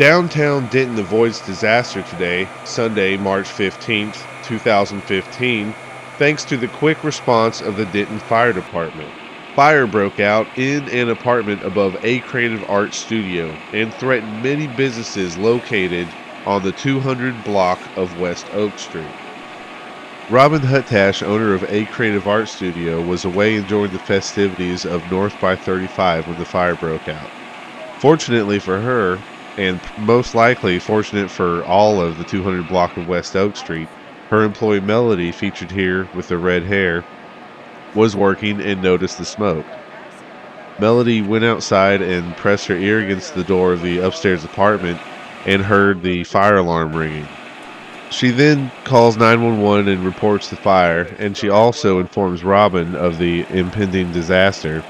Downtown Denton avoids disaster today, Sunday, March 15th, 2015, thanks to the quick response of the Denton Fire Department. Fire broke out in an apartment above A Creative Art Studio and threatened many businesses located on the 200 block of West Oak Street. Robin Huttash, owner of A Creative Art Studio, was away enjoying the festivities of North by 35 when the fire broke out. Fortunately for her, and most likely fortunate for all of the 200 block of West Oak Street, her employee Melody, featured here with the red hair, was working and noticed the smoke. Melody went outside and pressed her ear against the door of the upstairs apartment and heard the fire alarm ringing. She then calls 911 and reports the fire, and she also informs Robin of the impending disaster.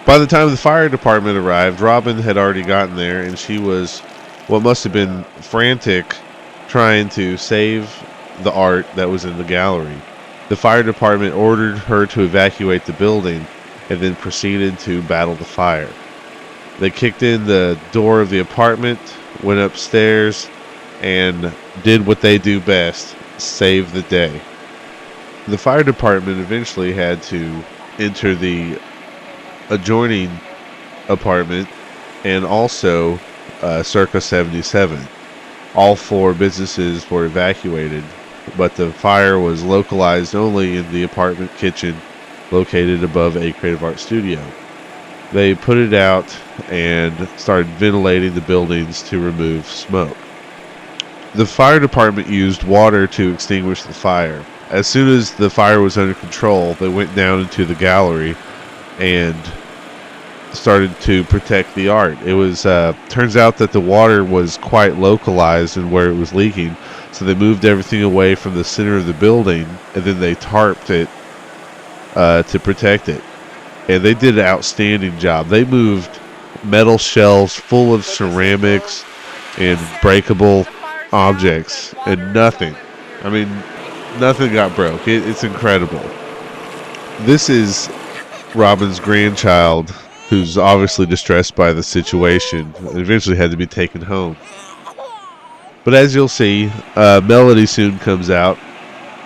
By the time the fire department arrived, Robin had already gotten there, and she was what must have been frantic, trying to save the art that was in the gallery. The fire department ordered her to evacuate the building and then proceeded to battle the fire. They kicked in the door of the apartment, went upstairs, and did what they do best, save the day. The fire department eventually had to enter the adjoining apartment and also Circa 77. All 4 businesses were evacuated, but the fire was localized only in the apartment kitchen located above A Creative Art Studio. They put it out and started ventilating the buildings to remove smoke. The fire department used water to extinguish the fire. As soon as the fire was under control, they went down into the gallery and started to protect the art. It was turns out that the water was quite localized in where it was leaking, so they moved everything away from the center of the building, and then they tarped it to protect it. And they did an outstanding job. They moved metal shelves full of ceramics and breakable objects, and nothing got broke. It's incredible. This is Robin's grandchild, who's obviously distressed by the situation and eventually had to be taken home. But as you'll see, Melody soon comes out,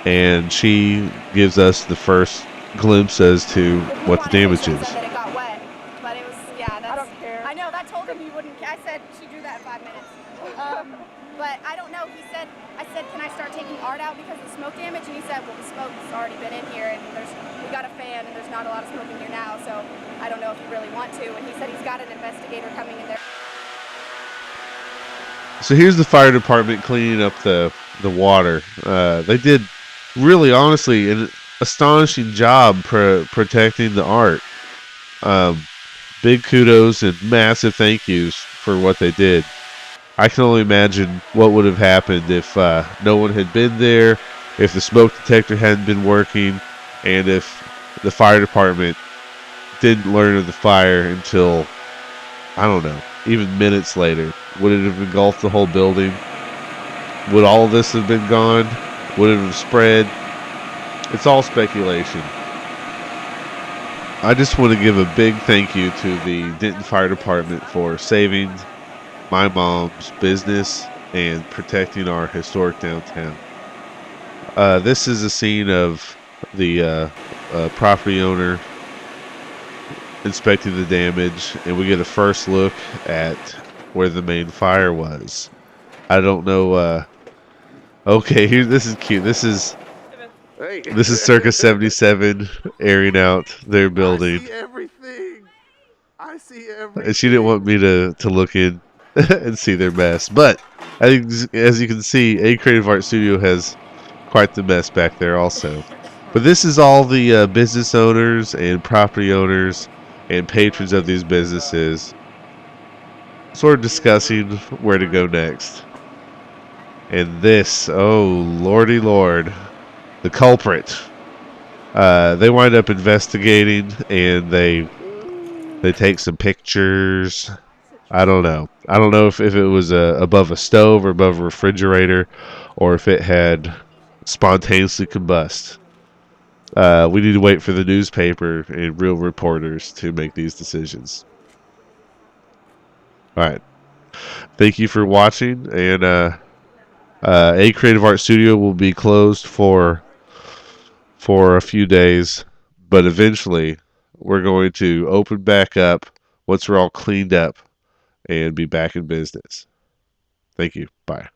and she gives us the first glimpse as to what the damage is. That it got wet, but it was, yeah, that's, I don't care. I know, that told him you wouldn't. I said she drew that in 5 minutes. But I don't know. I said, can I start taking art out because of the smoke damage? And he said, well, the smoke's already been in here, and we got a fan, and there's not a lot of smoke in here now, so I don't know if you really want to. And he said he's got an investigator coming in there. So here's the fire department cleaning up the water. They did really, honestly, an astonishing job protecting the art. Big kudos and massive thank yous for what they did. I can only imagine what would have happened if no one had been there, if the smoke detector hadn't been working, and if the fire department didn't learn of the fire until, I don't know, even minutes later. Would it have engulfed the whole building? Would all of this have been gone? Would it have spread? It's all speculation. I just want to give a big thank you to the Denton Fire Department for saving my mom's business and protecting our historic downtown. This is a scene of the property owner inspecting the damage, and we get a first look at where the main fire was. I don't know. Okay, here. This is cute. This is Circa 77 airing out their building. I see everything. And she didn't want me to look in and see their mess. But I think, as you can see, A Creative Art Studio has quite the mess back there also. But this is all the business owners and property owners and patrons of these businesses sort of discussing where to go next. And this, oh lordy lord, the culprit. They wind up investigating, and they take some pictures. I don't know if it was above a stove or above a refrigerator, or if it had spontaneously combust. We need to wait for the newspaper and real reporters to make these decisions. All right. Thank you for watching. And A Creative Art Studio will be closed for a few days, but eventually we're going to open back up once we're all cleaned up and be back in business. Thank you. Bye.